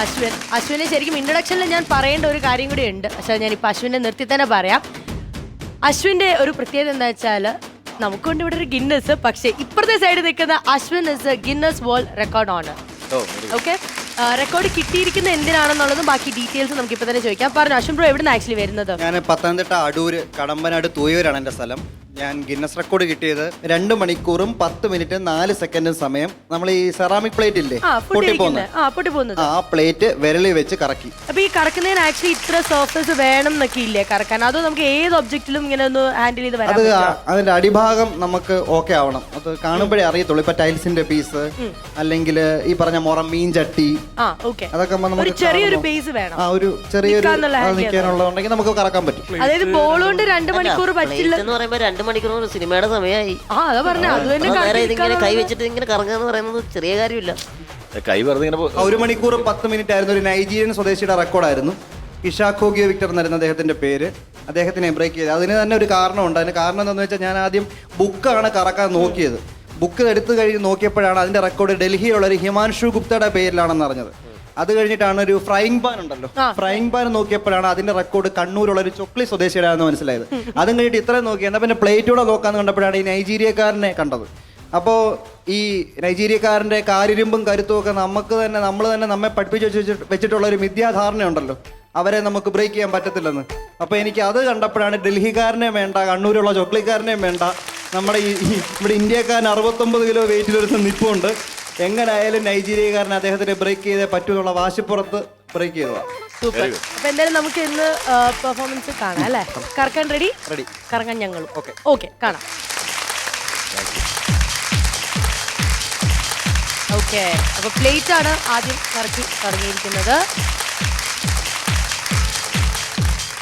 അശ്വിനെ ശരിക്കും ഇൻട്രൊഡക്ഷനിൽ ഞാൻ പറയേണ്ട ഒരു കാര്യം കൂടി ഉണ്ട്. പക്ഷെ ഞാനിപ്പോൾ അശ്വിനെ നിർത്തി തന്നെ പറയാം. അശ്വിന്റെ ഒരു പ്രത്യേകത എന്താ വെച്ചാൽ നമുക്കൊണ്ട് ഇവിടെ ഒരു ഗിന്നസ്, പക്ഷേ ഇപ്പുറത്തെ സൈഡിൽ നിൽക്കുന്ന Ashwin is Guinness world record owner. Okay, record കിട്ടിയിരിക്കുന്ന എന്തിനാണെന്നുള്ളതും ബാക്കി ഡീറ്റെയിൽസ് നമുക്ക് ഇപ്പൊ തന്നെ ചോദിക്കാം. പറഞ്ഞു അശ്വിൻ ബ്രോ എവിടെ നിന്ന് ആക്ച്വലി വരുന്നത്? ഞാൻ പത്തനംതിട്ട അടൂര് കടമ്പനാട് തൂയൂരാണ് എൻ്റെ സ്ഥലം. ഞാൻ ഗിന്നസ് റെക്കോർഡ് കിട്ടിയത് 2 മണിക്കൂറും 10 മിനിറ്റ് 4 സെക്കൻഡും സമയം. നമ്മൾ ഈ സെറാമിക് പ്ലേറ്റ് ഇല്ലേ പൊട്ടിപ്പോകുന്നത്, ആ പ്ലേറ്റ് വിരളി വെച്ച് കറക്കി. അപ്പൊ ഈ കറക്കുന്നതിന് ആക്ച്വലി ഇത്ര സർഫേസ് വേണം എന്നൊക്കെ ഇല്ലേ കറക്കാൻ? അതോ നമുക്ക് ഏത് ഒബ്ജക്റ്റിലും ഇങ്ങനെ ഒന്ന് ഹാൻഡിൽ ചെയ്ത് വരാം? അത് അതിന്റെ അടിഭാഗം നമുക്ക് ഓക്കെ ആവണം. അത് കാണുമ്പോഴേ അറിയത്തുള്ളൂ. ഇപ്പൊ ടൈൽസിന്റെ പീസ് അല്ലെങ്കിൽ ഈ പറഞ്ഞ മുറം മീൻ ചട്ടി അതൊക്കെ നമുക്ക് ചെറിയൊരു ബേസ് വേണം. ഒരു ചെറിയൊരു നിൽക്കാനുള്ളതുണ്ടെങ്കിൽ നമുക്ക് കറക്കാൻ പറ്റും. അതായത് ബോൾ കൊണ്ട് 2 മണിക്കൂർ പറ്റില്ല എന്ന് പറയുമ്പോൾ 2 മണിക്കൂർ സിനിമയുടെ സമയമായി. ഇങ്ങനെ കൈ വെച്ചിട്ട് ഇങ്ങനെ കറങ്ങാന്ന് പറയുന്നത് ചെറിയ കാര്യമില്ല. കൈ വെറുതെ 1 മണിക്കൂർ 10 മിനിറ്റ് ആയിരുന്നു. ഒരു നൈജീരിയൻ സ്വദേശിയുടെ റെക്കോർഡായിരുന്നു. ഇഷാഖോഗിയോ വിക്ടർ എന്നായിരുന്നു അദ്ദേഹത്തിന്റെ പേര്. അദ്ദേഹത്തിനെ ബ്രേക്ക് ചെയ്ത് അതിന് തന്നെ ഒരു കാരണമുണ്ട്. അതിന് കാരണം എന്താണെന്ന് വെച്ചാൽ ഞാൻ ആദ്യം ബുക്കാണ് കറക്കാൻ നോക്കിയത്. ബുക്ക് എടുത്തു കഴിഞ്ഞ് നോക്കിയപ്പോഴാണ് അതിന്റെ റെക്കോർഡ് ഡൽഹിയിലുള്ള ഒരു ഹിമാൻഷു ഗുപ്തയുടെ പേരിലാണെന്ന് അറിഞ്ഞത്. അത് കഴിഞ്ഞിട്ടാണ് ഒരു ഫ്രൈങ് പാൻ ഉണ്ടല്ലോ, ഫ്രൈങ് പാൻ നോക്കിയപ്പോഴാണ് അതിന്റെ റെക്കോർഡ് കണ്ണൂരുള്ള ഒരു ചൊക്ലി സ്വദേശിയുടെയാണെന്ന് മനസ്സിലായത്. അതും കഴിഞ്ഞിട്ട് ഇത്രയും നോക്കി, എന്നാൽ പിന്നെ പ്ലേറ്റൂടെ നോക്കാന്ന് കണ്ടപ്പോഴാണ് ഈ നൈജീരിയക്കാരനെ കണ്ടത്. അപ്പോൾ ഈ നൈജീരിയക്കാരൻ്റെ കാരിരുമ്പും കരുത്തും ഒക്കെ നമ്മൾ തന്നെ നമ്മെ പഠിപ്പിച്ച് വെച്ചിട്ടുള്ള ഒരു മിഥ്യാധാരണയുണ്ടല്ലോ, അവരെ നമുക്ക് ബ്രേക്ക് ചെയ്യാൻ പറ്റത്തില്ലെന്ന്. അപ്പോൾ എനിക്ക് അത് കണ്ടപ്പോഴാണ് ഡൽഹിക്കാരനെ വേണ്ട, കണ്ണൂരുള്ള ചൊക്ലിക്കാരനെയും വേണ്ട, നമ്മുടെ ഇവിടെ ഇന്ത്യക്കാരൻ 69 കിലോ വെയിറ്റിലൊരു നിൽപ്പുണ്ട്, എങ്ങനെയായാലും നൈജീരിയക്കാരൻ അദ്ദേഹത്തിന് ബ്രേക്ക് ചെയ്തേ പറ്റൂ എന്നുള്ള വാശിപ്പുറത്ത് ബ്രേക്ക് ചെയ്തതാണ്. സൂപ്പർ. അപ്പൊ എന്തായാലും നമുക്ക് ഇന്ന് പെർഫോമൻസ് കാണാം അല്ലേ? കറക്കാൻ റെഡി? കറങ്ങാൻ ഞങ്ങളും. ഓക്കെ, കാണാം. ഓക്കെ, അപ്പൊ പ്ലേറ്റ് ആണ് ആദ്യം കറക്കി തുടങ്ങിയിരിക്കുന്നത്.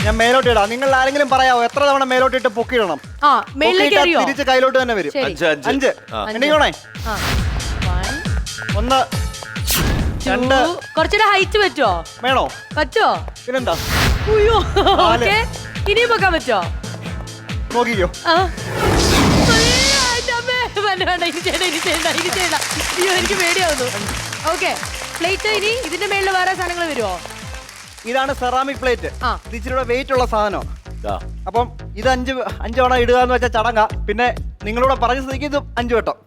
ഞാൻ മേലോട്ട് ഇടാം. നിങ്ങൾ ആരെങ്കിലും പറയാവോ എത്ര തവണ മേലോട്ടിട്ട് പൊക്കിയിടണം? തിരിച്ച് കയ്യിലോട്ട് തന്നെ വരും. 5 എണ്ണിക്കോണേ. 1 2. കുറച്ചൊരു ഹൈറ്റ് പറ്റുമോ? വേണോ? പറ്റുമോ? പിന്നെന്താ? ഇനിയും പൊക്കാൻ പറ്റുമോ? നോക്കിക്കോ. എനിക്ക് പേടിയാവുന്നു. ഓക്കെ, പ്ലേറ്റ് ഇനി ഇതിന്റെ മേളിൽ വേറെ സാധനങ്ങൾ വരുമോ? ഇതാണ് സെറാമിക് പ്ലേറ്റ്. ഇത് ഇച്ചിരി വെയിറ്റ് ഉള്ള സാധനം. അപ്പം ഇത് 5 തവണ ഇടുക എന്ന് വെച്ചാൽ ചടങ്ങ. പിന്നെ നിങ്ങളോട് പറഞ്ഞ സ്ഥിതിക്ക് ഇത് 5 വട്ടം.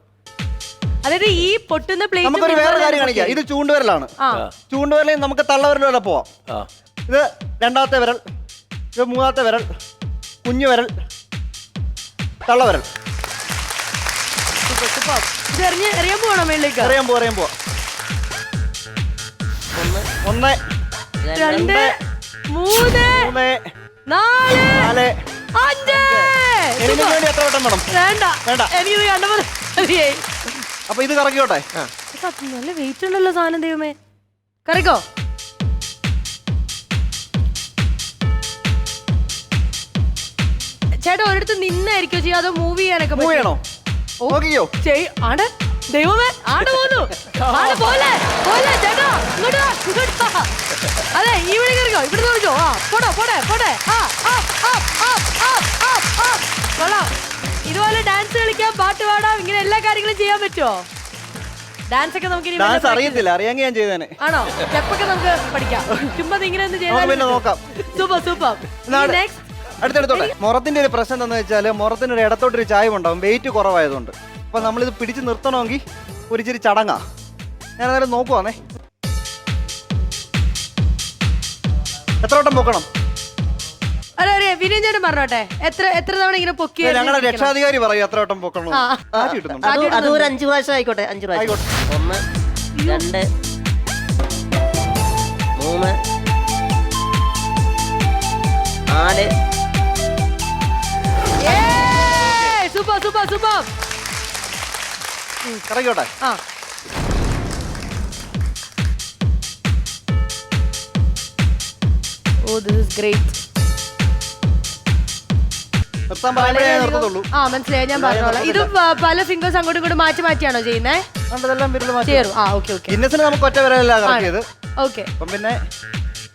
അതായത് ഈ പൊട്ടുന്ന പ്ലേറ്റ് നമുക്കൊരു വേറെ കാര്യം കാണിക്കാം. ഇത് ചൂണ്ടുവിരലാണ്. ചൂണ്ടുവിരലിൽ നമുക്ക് തള്ളവിരൽ വരെ പോവാം. ഇത് 2ാമത്തെ വിരൽ, ഇത് 3ാമത്തെ വിരൽ, കുഞ്ഞു വിരൽ, തള്ളവിരൽ. എറിയാൻ പോവാണോ മേളിലേക്ക്? എറിയാൻ പോവാ. 1 2 3 4 5. എനിക്ക് വേണ്ടി എത്ര വട്ടം വേണം? വേണ്ട. എനിക്ക് കണ്ടപ്പോൾ അപ്പൊ ഇത് കറക്കിയോട്ടെ. നല്ല വെയിറ്റ് ഉണ്ടല്ലോ സാധനം. ദൈവമേ, കറക്കോ. ചേട്ടാ ഒരിടത്ത് നിന്നായിരിക്കോ ചെയ്യാ, അതോ മൂവ് ചെയ്യാനൊക്കെ ചെയ്യണോ? ആണ്. ദൈവമേ, ആട് പോന്നു. പോലെ ചേട്ടാ ഇങ്ങോട്ട്. അതെ, ഇവിടെ കറിക്കോ, ഇവിടെ നോക്കിക്കോ. പോടെ. കൊള്ളാം. ഇതുപോലെ ഡാൻസ് കളിക്കാം, പാട്ട് പാടാം, ഇങ്ങനെ എല്ലാ കാര്യങ്ങളും ചെയ്യാൻ പറ്റുമോ? ഡാൻസ് ഒക്കെ നമുക്ക് ഡാൻസ് അറിയത്തില്ല, അറിയാമെങ്കിൽ ഞാൻ ചെയ്തേനെ. ആണോ? സ്റ്റെപ്പൊക്കെ നമുക്ക് പഠിക്കാം. ചുമ്മാ ഇങ്ങനെ ഒന്ന് ചെയ്താൽ നോക്കാം. സൂപ്പർ. അടുത്തടുത്തോട്ടെ. മുറത്തിന്റെ ഒരു പ്രശ്നം എന്താണെന്ന് വെച്ചാൽ മുറത്തിന് ഒരു ഇടത്തോട്ടൊരു ചായവുണ്ടാവും, വെയിറ്റ് കുറവായതുകൊണ്ട്. അപ്പൊ നമ്മളിത് പിടിച്ച് നിർത്തണമെങ്കിൽ ഒരു ഇച്ചിരി ചടങ്ങാ. ഞാൻ അന്നേരം നോക്കുവാന്നേ. എത്ര വട്ടം പൊക്കണം? അതെ, വിനയൻ ചേട്ടൻ പറഞ്ഞോട്ടെ, എത്ര തവണ ഇങ്ങനെ പൊക്കി? ഞങ്ങളുടെ രക്ഷാധികാരി പറയും എത്ര വട്ടം പൊക്കണം. അത് ഒരു 5 പ്രാവശ്യം ആയിക്കോട്ടെ. 5 പ്രാവശ്യം. 1 2 3 4. സൂപ്പർ. കറക്കോട്ടെ. This is great. മനസ്സിലായി, ഞാൻ പറഞ്ഞോളാം. ഇത് പല ഫിംഗേഴ്സ് അങ്ങോട്ടും ഇങ്ങോട്ടും മാറ്റിയാണോ ചെയ്യുന്നത്? നമുക്ക് ഒറ്റ വിരലല്ല കറക്കിയത്. പിന്നെ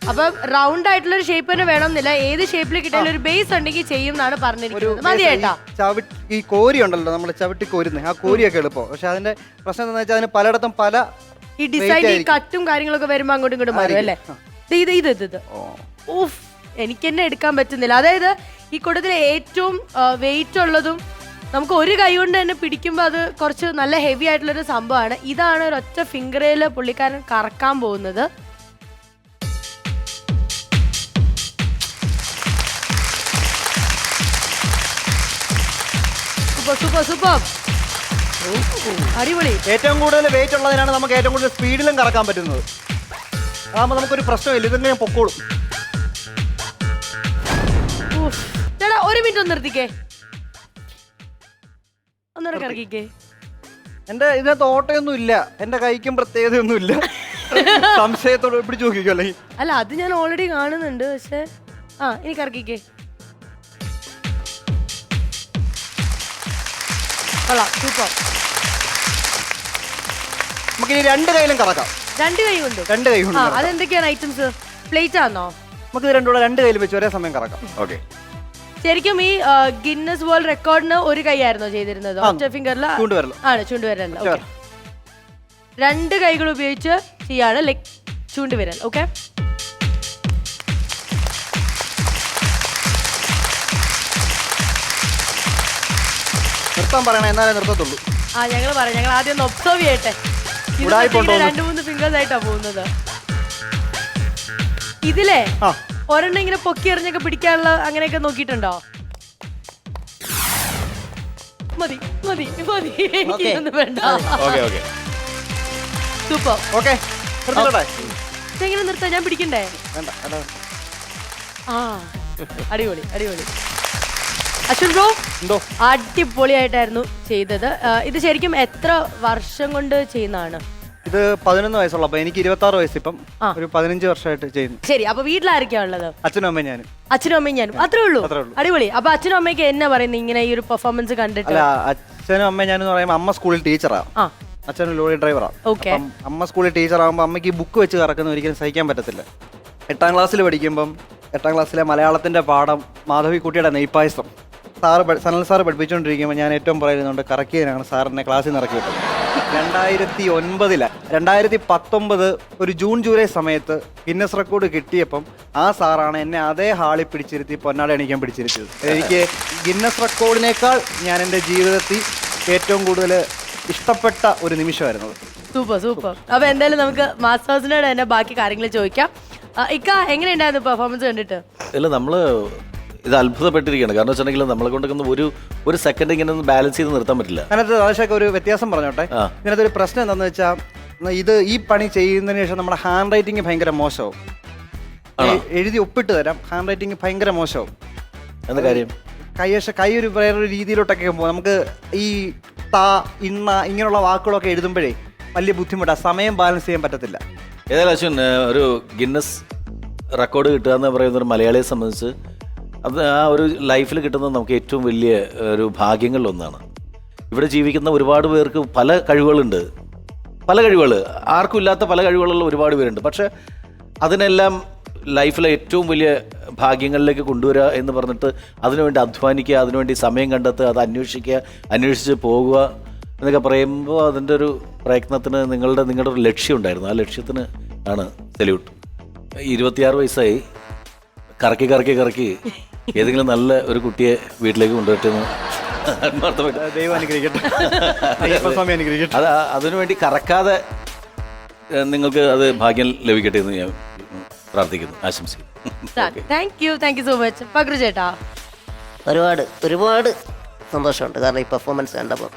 അപ്പം റൗണ്ട് ആയിട്ടുള്ള ഒരു ഷേപ്പ് തന്നെ വേണമെന്നില്ല, ഏത് ഷേപ്പിൽ കിട്ടിയാലും ഒരു ബേസ് ഉണ്ടെങ്കിൽ ചെയ്യും എന്നാണ് പറഞ്ഞിരിക്കുന്നത്. മതിയേട്ടാ. ഈ കോരി ഉണ്ടല്ലോ, നമ്മൾ ചവിട്ടി കോരുന്നത്, ആ കോരിയൊക്കെ എളുപ്പം. പക്ഷെ അതിന്റെ പ്രശ്നം എന്താണെന്ന് വെച്ചാൽ അതിന് പലയിടത്തും പല ഈ ഡിസൈൻ ഈ കട്ടും കാര്യങ്ങളൊക്കെ വരുമ്പോ അങ്ങോട്ടും ഇങ്ങോട്ടും മാറും അല്ലേ? ഇത് ഊഫ്, എനിക്ക് തന്നെ എടുക്കാൻ പറ്റുന്നില്ല. അതായത് ഈ കൂട്ടത്തിൽ ഏറ്റവും വെയിറ്റ് ഉള്ളതും നമുക്ക് ഒരു കൈ കൊണ്ട് തന്നെ പിടിക്കുമ്പോൾ അത് കുറച്ച് നല്ല ഹെവി ആയിട്ടുള്ളൊരു സംഭവമാണ്. ഇതാണ് ഒരൊറ്റ ഫിംഗറിൽ പുള്ളിക്കാരൻ കറക്കാൻ പോകുന്നത്. സൂപ്പർ സൂപ്പർ സൂപ്പർ, അടിപൊളി. ഏറ്റവും കൂടുതൽ വെയിറ്റ് ഉള്ളതിനാണ് നമുക്ക് ഏറ്റവും കൂടുതൽ സ്പീഡിലും കറക്കാൻ പറ്റുന്നത്. അതാകുമ്പോൾ നമുക്കൊരു പ്രശ്നമില്ല, ഇതിങ്ങനെ പൊക്കോളും. ചേട്ടാ ഒരു മിനിറ്റ് ഒന്ന് നിർത്തിക്കേ, ഒന്നുകൂടെ കറക്കിക്കേ. എന്റെ ഇതിനകത്ത് ഓട്ടയൊന്നും ഇല്ല, എന്റെ കൈക്കും പ്രത്യേകതയൊന്നും ഇല്ല. സംശയത്തോടെ പിടിച്ചു നോക്കിക്കോ അല്ലെങ്കിൽ. അല്ല അത് ഞാൻ ഓൾറെഡി കാണുന്നുണ്ട്, പക്ഷെ ഇനി കറക്കിക്കേ. കൊള്ളാം, സൂപ്പർ. നമുക്ക് ഇനി രണ്ട് കൈയിലും കറക്കാം. രണ്ട് കൈ കൊണ്ട്? രണ്ട് കൈ കൊണ്ട്. അതെന്തൊക്കെയാണ് ഐറ്റംസ്? പ്ലേറ്റ് ആണോ? നമുക്ക് ഇത് രണ്ടുകൂടെ രണ്ട് കയ്യിൽ വെച്ച് ഒരേ സമയം കറക്കാം. ഓക്കെ. ശരിക്കും ഈ ഗിന്നസ് വേൾഡ് റെക്കോർഡിന് ഒരു കൈ ആയിരുന്നോ ചെയ്തിരുന്നത്? ഒറ്റ ഫിംഗറിൽ ആണ്, ചൂണ്ടുവിരൽ. രണ്ട് കൈകൾ ഉപയോഗിച്ച് ചെയ്യാണ്, ലൈക് ചൂണ്ടുവിരൽ. ഓക്കെ, നിർത്താൻ പറയണേ, എന്നാലേ നിർത്തത്തുള്ളൂ. ഞങ്ങൾ പറയാം, ഞങ്ങൾ ആദ്യം ഒന്ന് ഒബ്സർവ് ചെയ്യട്ടെ. 2-3 ഫിംഗേഴ്സ് ആയിട്ടാ പോകുന്നത്. ഇതിലേ ഒരെണ്ണം ഇങ്ങനെ പൊക്കി എറിഞ്ഞൊക്കെ പിടിക്കാനുള്ള അങ്ങനെയൊക്കെ നോക്കിയിട്ടുണ്ടോ? മതി മതി മതി, എനിക്കൊന്നും വേണ്ട. സൂപ്പർ. ഓക്കെ, എങ്ങനെ നിർത്താൻ? ഞാൻ പിടിക്കണ്ടേ? അടിപൊളി അടിപൊളി. അശ്വിൻ ബ്രോ, എന്തോ അടിപൊളിയായിട്ടായിരുന്നു ചെയ്തത്. ഇത് ശരിക്കും എത്ര വർഷം കൊണ്ട് ചെയ്യുന്നതാണ്? ഇത് 11 വയസ്സുള്ളപ്പോ, എനിക്ക് 26 വയസ്സ്. ഇപ്പം ഒരു 15 വർഷമായിട്ട് ചെയ്യുന്നു. ശരി, അപ്പൊ വീട്ടിലാരൊക്കെയാ ഉള്ളത്? അച്ഛനും അമ്മയും ഞാനും. അച്ഛനും അമ്മയും ഞാനും അത്രേ ഉള്ളൂ? അടിപൊളി. അപ്പൊ അച്ഛനും അമ്മയ്ക്ക് എന്നാ പറയുന്നത് ഇങ്ങനെ ഈ ഒരു പെർഫോമൻസ് കണ്ടിട്ട്? അല്ല, അച്ഛനും അമ്മയും ഞാനെന്ന് പറയുമ്പോൾ അമ്മ സ്കൂളിൽ ടീച്ചറാണ്, അച്ഛനും ലോറി ഡ്രൈവറാണ്. അപ്പം അമ്മ സ്കൂളിൽ ടീച്ചറാകുമ്പോൾ അമ്മയ്ക്ക് ഈ ബുക്ക് വെച്ച് കറക്കുന്ന ഒരിക്കലും സഹിക്കാൻ പറ്റത്തില്ല. 8ാം ക്ലാസ്സിൽ പഠിക്കുമ്പം 8ാം ക്ലാസ്സിലെ മലയാളത്തിന്റെ പാഠം മാധവിക്കുട്ടിയുടെ നെയ്പായസം സനൽ സാറ് പഠിപ്പിച്ചുകൊണ്ടിരിക്കുമ്പോൾ ഞാൻ ഏറ്റവും പറയുന്നുണ്ട് കറക്കിയതിനാണ് സാറിനെ ക്ലാസ്സിൽ നിന്ന് ഇറക്കി വിട്ടത്. 2019 ഒരു ജൂൺ ജൂലൈ സമയത്ത് ഗിന്നസ് റെക്കോർഡ് കിട്ടിയപ്പം ആ സാറാണ് എന്നെ അതേ ഹാളിൽ പിടിച്ചിരുത്തി പൊന്നാട എണീക്കാൻ പിടിച്ചിരുത്തിയത്. എനിക്ക് ഗിന്നസ് റെക്കോർഡിനേക്കാൾ ഞാൻ എൻ്റെ ജീവിതത്തിൽ ഏറ്റവും കൂടുതൽ ഇഷ്ടപ്പെട്ട ഒരു നിമിഷമായിരുന്നു. Super super. അപ്പൊ എന്തായാലും നമുക്ക് മാസ്റ്റേഴ്സിനോട് തന്നെ ബാക്കി കാര്യങ്ങൾ ചോദിക്കാം. ഇക്ക, എങ്ങനെയുണ്ടായിരുന്നു പെർഫോമൻസ് കണ്ടിട്ട്? ഇല്ല, നമ്മള് ഇത് അത്ഭുതപ്പെട്ടിരിക്കുകയാണ്. കാരണം വെച്ചിട്ടുണ്ടെങ്കിൽ നമ്മളെ കൊണ്ടൊക്കെ ഒരു സെക്കൻഡ് ഇങ്ങനെ ഒന്ന് ബാലൻസ് ചെയ്ത് നിർത്താൻ പറ്റില്ല. അതിനകത്ത് ആവശ്യമൊക്കെ ഒരു വ്യത്യാസം പറഞ്ഞോട്ടെ. ഇതിനകത്ത് ഒരു പ്രശ്നം എന്താണെന്ന് വെച്ചാൽ, ഈ പണി ചെയ്യുന്നതിന് ശേഷം നമ്മുടെ ഹാൻഡ് റൈറ്റിംഗ് ഭയങ്കര മോശമാവും. എഴുതി ഒപ്പിട്ട് തരാം, ഹാൻഡ് റൈറ്റിംഗ് ഭയങ്കര മോശമാവും. എന്താ കാര്യം? കൈ ഒരു വേറൊരു രീതിയിലോട്ടൊക്കെ പോകും. നമുക്ക് ഈ താ, ഇണ്ണ ഇങ്ങനെയുള്ള വാക്കുകളൊക്കെ എഴുതുമ്പോഴേ വലിയ ബുദ്ധിമുട്ടാണ്, സമയം ബാലൻസ് ചെയ്യാൻ പറ്റത്തില്ല. ഏതായാലും അശ്വിൻ, ഒരു ഗിന്നസ് റെക്കോർഡ് കിട്ടുക എന്ന് പറയുന്ന ഒരു മലയാളിയെ സംബന്ധിച്ച് അത് ആ ഒരു ലൈഫിൽ കിട്ടുന്നത് നമുക്ക് ഏറ്റവും വലിയ ഒരു ഭാഗ്യങ്ങളിലൊന്നാണ്. ഇവിടെ ജീവിക്കുന്ന ഒരുപാട് പേർക്ക് പല കഴിവുകളുണ്ട്, ആർക്കും ഇല്ലാത്ത പല കഴിവുകളുള്ള ഒരുപാട് പേരുണ്ട്. പക്ഷേ അതിനെല്ലാം ലൈഫിലെ ഏറ്റവും വലിയ ഭാഗ്യങ്ങളിലേക്ക് കൊണ്ടുവരിക എന്ന് പറഞ്ഞിട്ട് അതിനുവേണ്ടി അധ്വാനിക്കുക, അതിനുവേണ്ടി സമയം കണ്ടെത്തുക, അത് അന്വേഷിച്ച് പോകുക എന്നൊക്കെ പറയുമ്പോൾ അതിൻ്റെ ഒരു പ്രയത്നത്തിന് നിങ്ങളുടെ ഒരു ലക്ഷ്യം ഉണ്ടായിരുന്നു. ആ ലക്ഷ്യത്തിന് ആണ് സല്യൂട്ട്. 26 വയസ്സായി, കറക്കി ഏതെങ്കിലും നല്ല ഒരു കുട്ടിയെ വീട്ടിലേക്ക് കൊണ്ടുവരട്ടെ എന്ന് ദൈവം അനുഗ്രഹിക്കട്ടെ. അത് അതിനുവേണ്ടി കറക്കാതെ നിങ്ങൾക്ക് അത് ഭാഗ്യം ലഭിക്കട്ടെ എന്ന് ഞാൻ പ്രാർത്ഥിക്കുന്നു, ആശംസിക്കുന്നു. Thank you so much. Pakru ചേട്ടാ, ഒരുപാട് സന്തോഷമുണ്ട്. കാരണം ഈ പെർഫോമൻസ് കണ്ടപ്പോൾ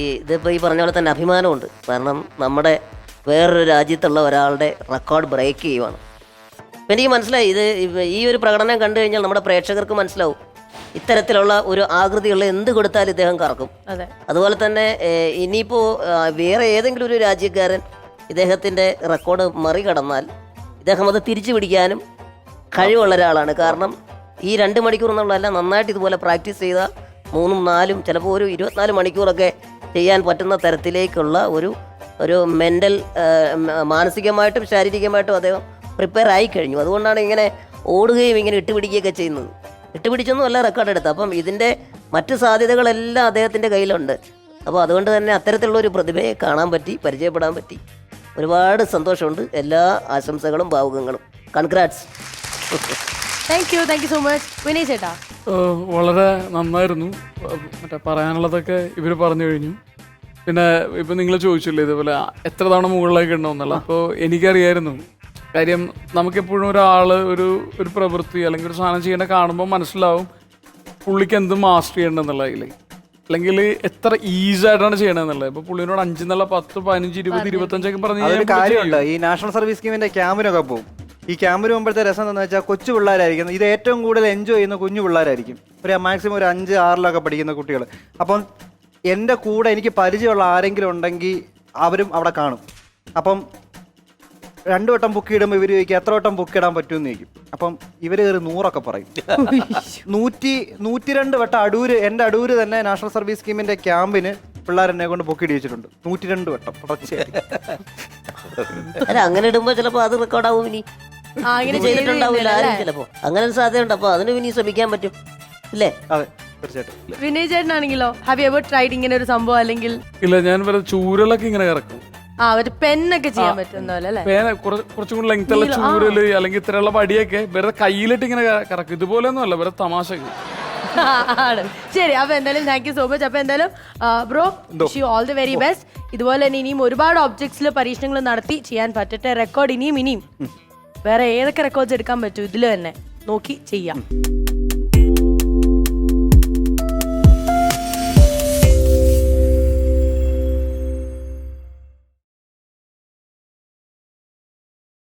ഇതിപ്പോൾ ഈ പറഞ്ഞ പോലെ തന്നെ അഭിമാനമുണ്ട്. കാരണം നമ്മുടെ വേറൊരു രാജ്യത്തുള്ള ഒരാളുടെ റെക്കോർഡ് ബ്രേക്ക് ചെയ്യുവാണ്. അപ്പം എനിക്ക് മനസ്സിലായി, ഈ ഒരു പ്രകടനം കണ്ടു കഴിഞ്ഞാൽ നമ്മുടെ പ്രേക്ഷകർക്ക് മനസ്സിലാവും ഇത്തരത്തിലുള്ള ഒരു ആകൃതിയുള്ള എന്ത് കൊടുത്താലും ഇദ്ദേഹം കറക്കും. അതുപോലെ തന്നെ ഇനിയിപ്പോൾ വേറെ ഏതെങ്കിലും ഒരു രാജ്യക്കാരൻ ഇദ്ദേഹത്തിൻ്റെ റെക്കോർഡ് മറികടന്നാൽ ഇദ്ദേഹം അത് തിരിച്ചു പിടിക്കാനും കഴിവുള്ള ഒരാളാണ്. കാരണം ഈ 2 മണിക്കൂർ എന്നുള്ളതല്ല, നന്നായിട്ട് ഇതുപോലെ പ്രാക്ടീസ് ചെയ്താൽ 3, 4 ചിലപ്പോൾ ഒരു 24 മണിക്കൂറൊക്കെ ചെയ്യാൻ പറ്റുന്ന തരത്തിലേക്കുള്ള ഒരു മെൻ്റൽ, മാനസികമായിട്ടും ശാരീരികമായിട്ടും അദ്ദേഹം പ്രിപ്പയർ ആയി കഴിഞ്ഞു. അതുകൊണ്ടാണ് ഇങ്ങനെ ഓടുകയും ഇങ്ങനെ ഇട്ടുപിടിക്കുകയൊക്കെ ചെയ്യുന്നത്. ഇട്ടുപിടിച്ചൊന്നും അല്ല റെക്കോർഡ് എടുത്തത്. അപ്പം ഇതിൻ്റെ മറ്റ് സാധ്യതകളെല്ലാം അദ്ദേഹത്തിൻ്റെ കയ്യിലുണ്ട്. അപ്പോൾ അതുകൊണ്ട് തന്നെ അത്തരത്തിലുള്ള ഒരു പ്രതിഭയെ കാണാൻ പറ്റി, പരിചയപ്പെടാൻ പറ്റി. ഒരുപാട് സന്തോഷമുണ്ട്. എല്ലാ ആശംസകളും ഭാവുകങ്ങളും. Congrats. Thank you so much. Vinay ചേട്ടാ? വളരെ നന്നായിരുന്നു. മറ്റേ പറയാനുള്ളതൊക്കെ ഇവർ പറഞ്ഞു കഴിഞ്ഞു. പിന്നെ ഇപ്പം നിങ്ങൾ ചോദിച്ചില്ലേ ഇതുപോലെ എത്ര തവണ മുകളിലേക്ക് ഉണ്ടോന്നല്ല. അപ്പോൾ എനിക്കറിയായിരുന്നു. കാര്യം നമുക്കെപ്പോഴും ഒരാൾ ഒരു പ്രവൃത്തി അല്ലെങ്കിൽ ഒരു സാധനം ചെയ്യേണ്ട കാണുമ്പോൾ മനസ്സിലാവും പുള്ളിക്ക് എന്ത് മാസ്റ്റർ ചെയ്യണമെന്നുള്ളതിൽ, അല്ലെങ്കിൽ എത്ര ഈസി ആയിട്ടാണ് ചെയ്യണമെന്നുള്ളത്. ഇപ്പോൾ പുള്ളിനോട് 5 എന്നുള്ള 10, 15, 20, 25 പറഞ്ഞ് അതൊരു കാര്യമുണ്ട്. ഈ നാഷണൽ സർവീസ് സ്കീമിന്റെ ക്യാമ്പിനൊക്കെ പോകും. ഈ ക്യാമ്പിന് പോകുമ്പോഴത്തെ രസം എന്താണെന്ന് വെച്ചാൽ കൊച്ചു പിള്ളേരായിരിക്കും. ഇത് ഏറ്റവും കൂടുതൽ എൻജോയ് ചെയ്യുന്ന കുഞ്ഞു പിള്ളേരായിരിക്കും. മാക്സിമം ഒരു 5, 6 പഠിക്കുന്ന കുട്ടികൾ. അപ്പം എൻ്റെ കൂടെ എനിക്ക് പരിചയമുള്ള ആരെങ്കിലും ഉണ്ടെങ്കിൽ അവരും അവിടെ കാണും. അപ്പം 2 വട്ടം ബുക്ക് ഇടുമ്പോൾ ഇവർ ചോദിക്കും എത്ര വട്ടം ബുക്ക് ഇടാൻ പറ്റുമെന്ന് ചോദിക്കും. അപ്പം ഇവർ കയറി 100 പറയും. 102 വട്ടം എൻ്റെ അടൂര് തന്നെ നാഷണൽ സർവീസ് സ്കീമിന്റെ ക്യാമ്പിന് പിള്ളേർ എന്നെ കൊണ്ട് ബുക്ക് ഇടിച്ചിട്ടുണ്ട്. 102 വട്ടം തുടർച്ചയായി. അല്ല, അങ്ങനെ ഇടുമ്പോൾ ചിലപ്പോൾ അത് റെക്കോർഡാവും. ഇനി അങ്ങനെ ചെയ്തിട്ടുണ്ടാവില്ല ആരും ചിലപ്പോൾ. അങ്ങനെ ഒരു സാധ്യതയുണ്ട്. അപ്പോൾ അതിന് ഇനി ശ്രമിക്കാൻ പറ്റും അല്ലേ? അതെ, തീർച്ചയായിട്ടും. വിനയ് ചേട്ടനാണെങ്കിലോ, ഹാവ് യു എവർ ട്രൈഡ് ഇങ്ങനെ ഒരു സംഭവം? അല്ലെങ്കിൽ ഇല്ല, ഞാൻ ചൂരലൊക്കെ ഇങ്ങനെ കറക്കും. ഒരു പെന്നൊക്കെ ചെയ്യാൻ പറ്റുന്ന പോലെ അല്ലേ? പേന കുറച്ചും കൂടി ലെങ്ത് ഉള്ള ചൂരല് അല്ലെങ്കിൽ ഇത്രയുള്ള വടിയൊക്കെ വെറുതെ കയ്യിലിട്ട് ഇങ്ങനെ കറക്കും. ഇതുപോലെ ഒന്നും അല്ല, വെറുതെ തമാശക്ക്. ആണ്. ശരി, അപ്പൊ എന്തായാലും താങ്ക് യു സോ മച്ച്. അപ്പൊ എന്തായാലും bro, wish you all the very best. ഇതുപോലെ തന്നെ ഇനിയും ഒരുപാട് ഒബ്ജക്ട്സിൽ പരീക്ഷണങ്ങൾ നടത്തി ചെയ്യാൻ പറ്റട്ടെ. റെക്കോർഡ് ഇനിയും വേറെ ഏതൊക്കെ റെക്കോർഡ്സ് എടുക്കാൻ പറ്റും ഇതിൽ തന്നെ നോക്കി ചെയ്യാം.